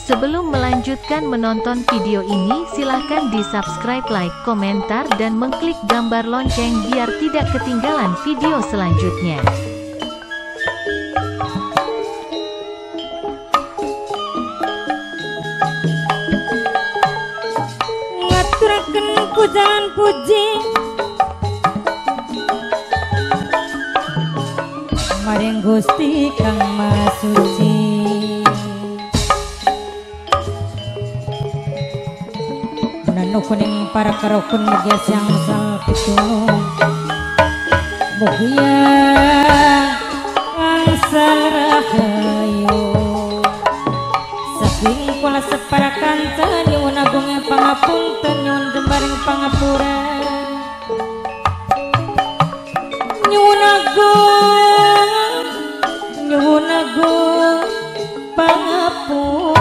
Sebelum melanjutkan menonton video ini, silahkan di-subscribe, like, komentar, dan mengklik gambar lonceng biar tidak ketinggalan video selanjutnya. Ngaturaken pujian puji maring Gusti Kang Maha Suci. Kuning para karokun mugia siang sal pitulung mugia angsal rahayu saking kula separakan nyuwun agung pangapunten nyuwun jembaring pangapura nyuwun agung pangapunten.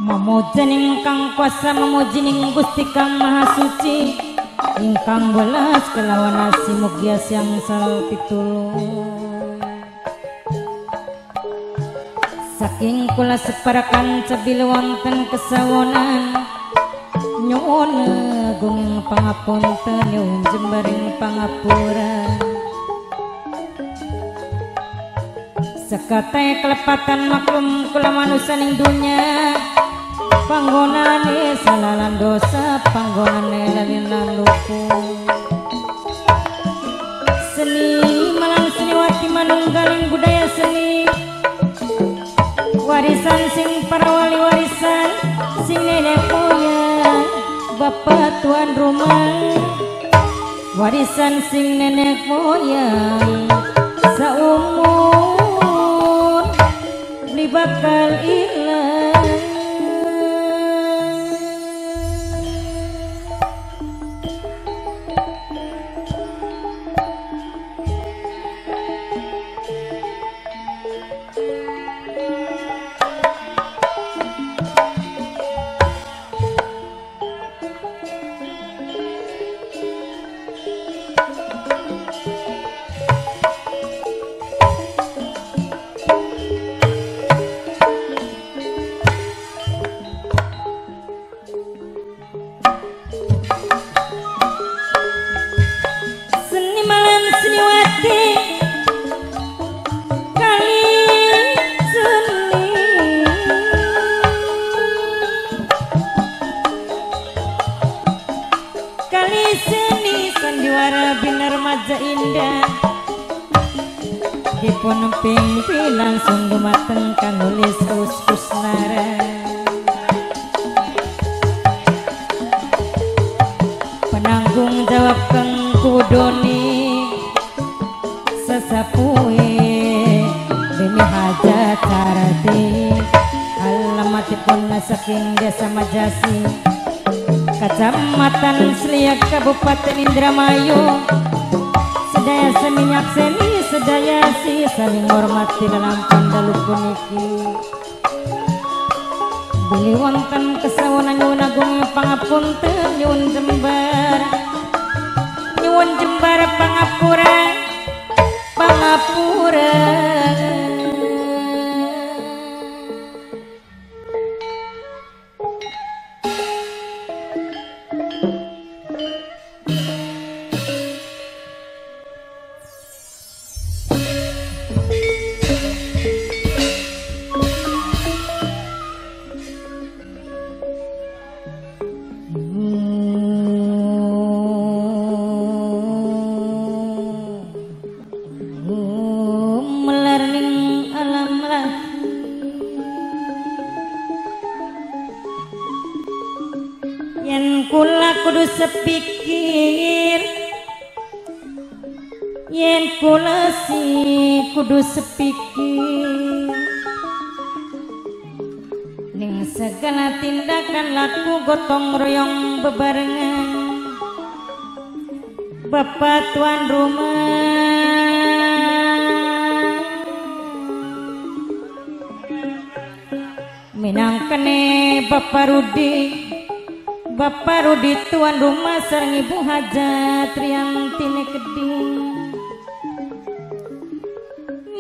Memuji ingkang kuasa memuji ning Gusti Kang Maha Suci ingkang welas kelawan asi mugia siang sal pitulung saking kula separakan cebil wonten kesawonan nyuwun agung pangapunten nyuwun jembaring pangapura sekate kelepatan maklum kula manusia ning dunya panggonane salalan dosa panggonane lalinan lupu seni malang seniwati manunggaling budaya seni warisan sing para wali warisan sing nenek moyang bapak tuan rumah warisan sing nenek moyang saumur beli bakal ilang. Dipun pimpinan langsung gumateng kang nulis Kusnara penanggung jawab kang kudoni sesapuhe demi hajat carati alamatipun saking desa Majasi Kecamatan Seliak Kabupaten Indramayu sedaya seminyak seni sedaya si saling hormati dalam pandalu puniki beli wonten kesawonan nyuwun agung pangapunten nyuwun jembar pangapura yen kula kudu sepikir, yen kula kudu sepikir ning segala tindakan laku gotong royong bebarengan. Bapak tuan rumah minangkene Bapak Rudi tuan rumah sareng Ibu Hajat Riantine Keding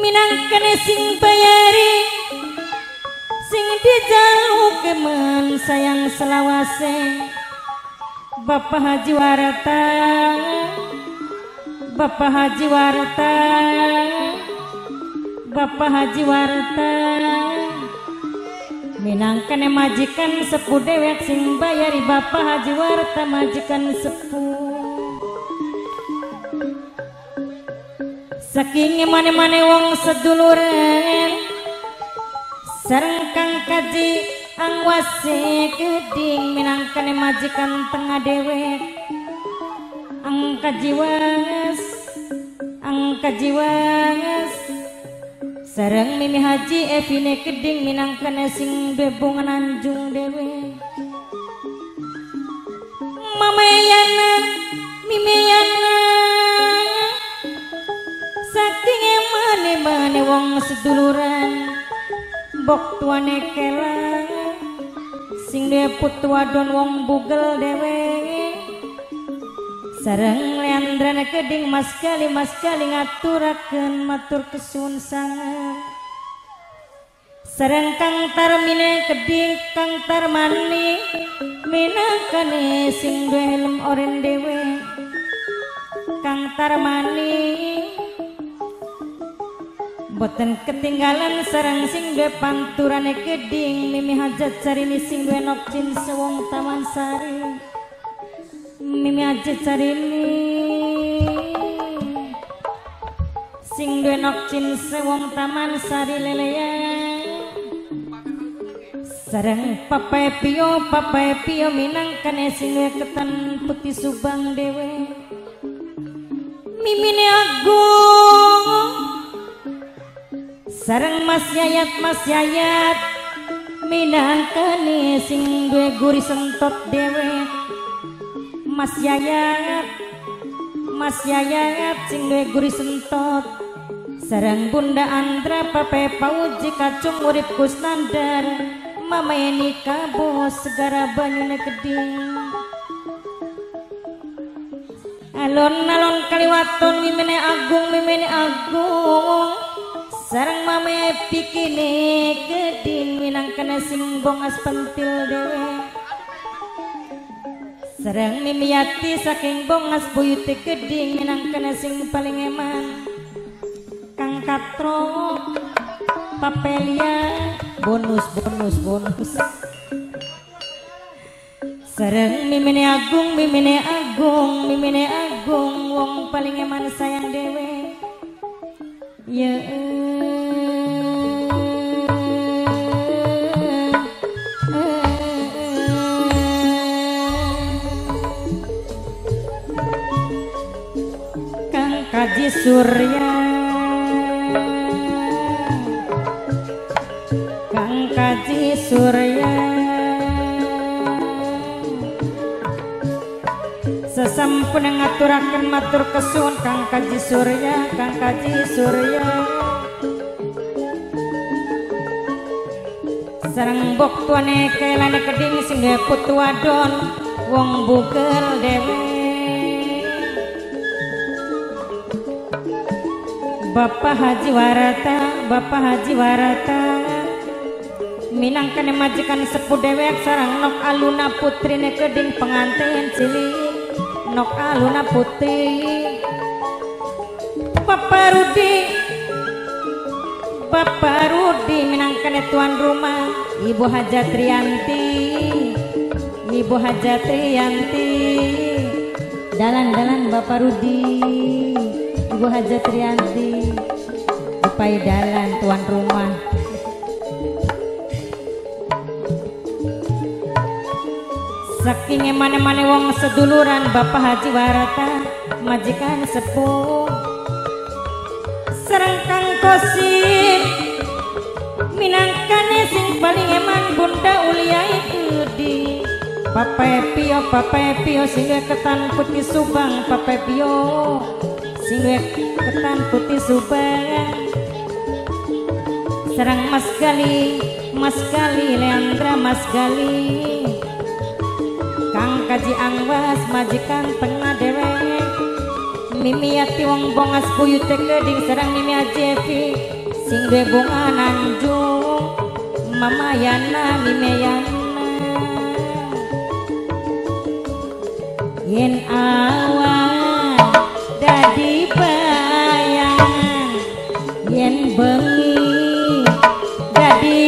minangkene sing bayari sing dijalukeun sayang selawase. Bapak Haji Warta, Bapak Haji Warta, Bapak Haji Warta minangkene majikan sepuh dewek sing bayari. Bapak Haji Warta majikan sepuh saking mane-mane wong seduluran sareng Kang Kaji Angwase Keding minangkane majikan tengah dewek. Angka jiwas sareng Mimi Haji Evine Keding minangkane sing bebungan anjung dewek. Mamayana Mimiyana saking mane-mane wong seduluran bok tuane kela sing dia putu wadon wong bugel dewe sareng Leandrana Keding mas kali ngaturakeun matur kesuwun sangat sareng Kang Tarmine Keding Kang Tarmani minangkane sing duwe helm oren dewe. Kang Tarmani boten ketinggalan sareng sing duwe panturane Keding Mimi Hajat Sarini sing duwe nokcin sewong Taman Sari. Mimi Hajat Sarini sing duwe nokcin sewong Taman Sari leleya sareng Papa Pio minangkane sing duwe ketan putih Subang dewe. Mimine Agung sareng Mas Yayat minangkane sing duwe guri sentot dewe. Mas Yayat sing duwe guri sentot sareng Bunda Andra Pape Pauji Kacung urip Kusnandar Mama Eni Kabo segara banyune Keding. Alon-alon kaliwaton Mimine Agung sareng Mame Pikine Keding minangkane sing bongas pentil dewe. Sareng Mimiati saking bongas buyute Keding minangkane sing paling eman. Kang Katro Papelia bonus sareng Mimine Agung wong paling eman sayang dewe. Ya Kang Kaji Surya sesampun ngaturaken matur kesuwun Kang Kaji Surya sareng bok tuane kelane Keding sing duwe putu wadon wong bugel dewe. Bapak Haji Warata minangkane majikan sepuh dewek sareng Nok Aluna putrine Keding pengantin cilik Nok Aluna putri. Bapak Rudi minangkane tuan rumah. Ibu Hajat Rianti dalan Bapak Rudi Ibu Hajat Rianti upai dalan tuan rumah. saking emane-mane wong seduluran Bapak Haji Warata majikan sepuh sareng Kang Kosim minangkane sing paling eman Bunda Uliai Gede Papai Pio sing ketan putih Subang Papai Pio sing ketan putih Subang sareng Mas Gali Leandra Mas Gali Kang Kaji Angwas majikan tengah dewek Mimi Yati wong bongas buyut keding sareng Mimi Ajevi sing duwe bunga Nanjung Mama Yana Mimi Yana yen awan dadi bayangan yen bengi dadi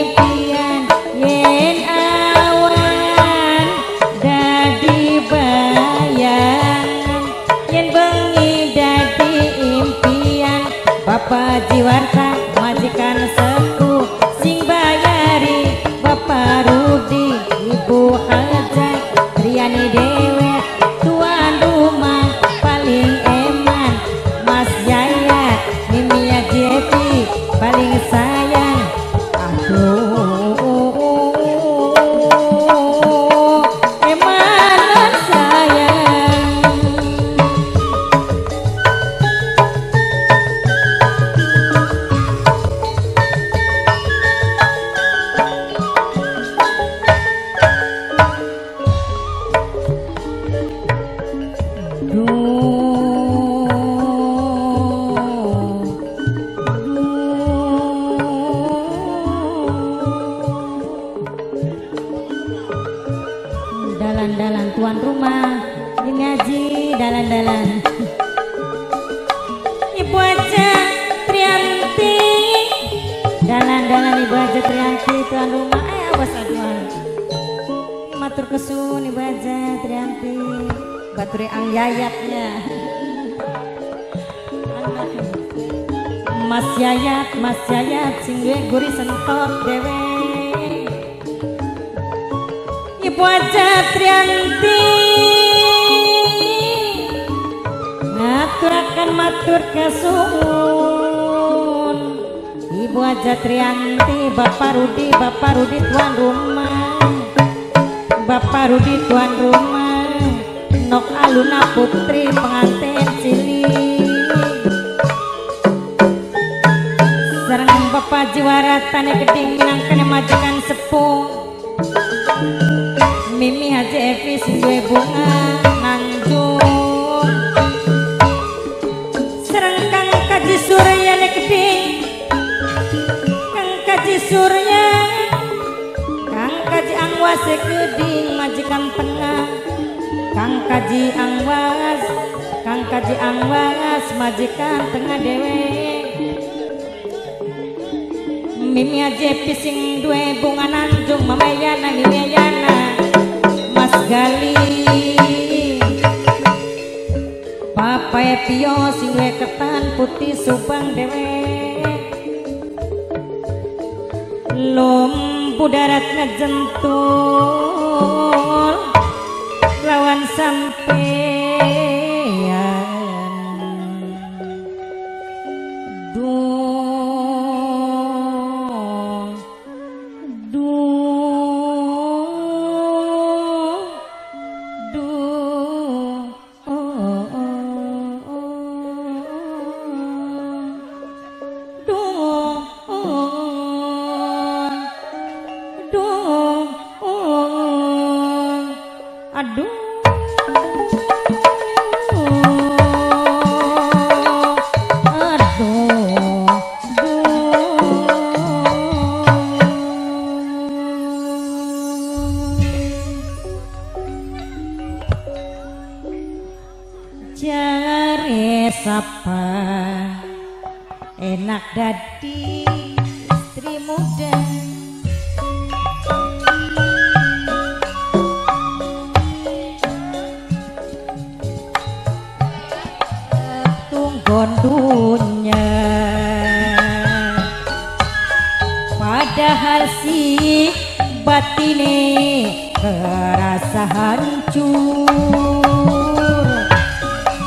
impian yen awan dadi bayangan yen bengi dadi impian Bapak Jiwarta majikan sepuh sing bayari Bapak Rudi Ibu Hajat Riani Dewet tuan rumah paling eman Mas Yayat Mimi Jepi paling sayang aduh emanan sayang dalan-dalan tuan rumah ngaji dalan-dalan Ibu aja Trianti dalan-dalan Ibu aja Trianti tuan rumah awas aduan matur kesun Ibu aja Trianti baturi ang yayatnya Mas Yayat sing duwe guri sentot dewe Ibu aja Trianti ngaturakan matur kesun Ibu aja Trianti Bapak Rudi tuan rumah Bapak Rudi tuan rumah Nok Aluna Putri pengantin cilik sareng Bapak Jiwarata Geding minangkane majikan sepuh Mimi Haji Evi sing duwe bunga Nanjung sareng Kang Kaji Surya Geding Kang Kaji Surya Kang Kaji Angwas Geding majikan tengah Kang Kaji Angwas majikan tengah dewe Mimi Ajepi sing duwe bunga Nanjung Mama Yana Mimi Yana Mas Gali Papai Pio sing duwe ketan putih Subang dewe Lombu darat ngejentul lawan sampeyan sapa enak dadi istri muda tunggon dunya padahal si batine kerasa hancur.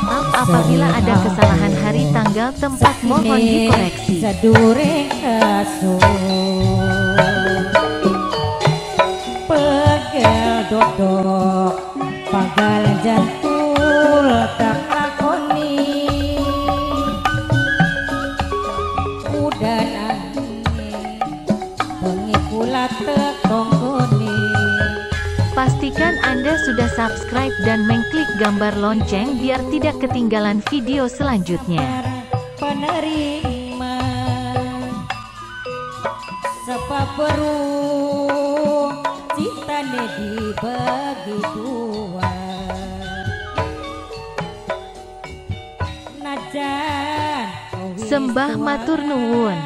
Maaf apabila ada kesalahan hari tanggal tempat mohon dikoreksi. Sadure kasur pegel dodok pagal jantul tak lakoni udan angin bengi kula tekongkoni. Pastikan Anda sudah subscribe dan mengklik gambar lonceng biar tidak ketinggalan video selanjutnya. Penerima sepaperu cintane dibagi dua najan Sembah matur nuwun.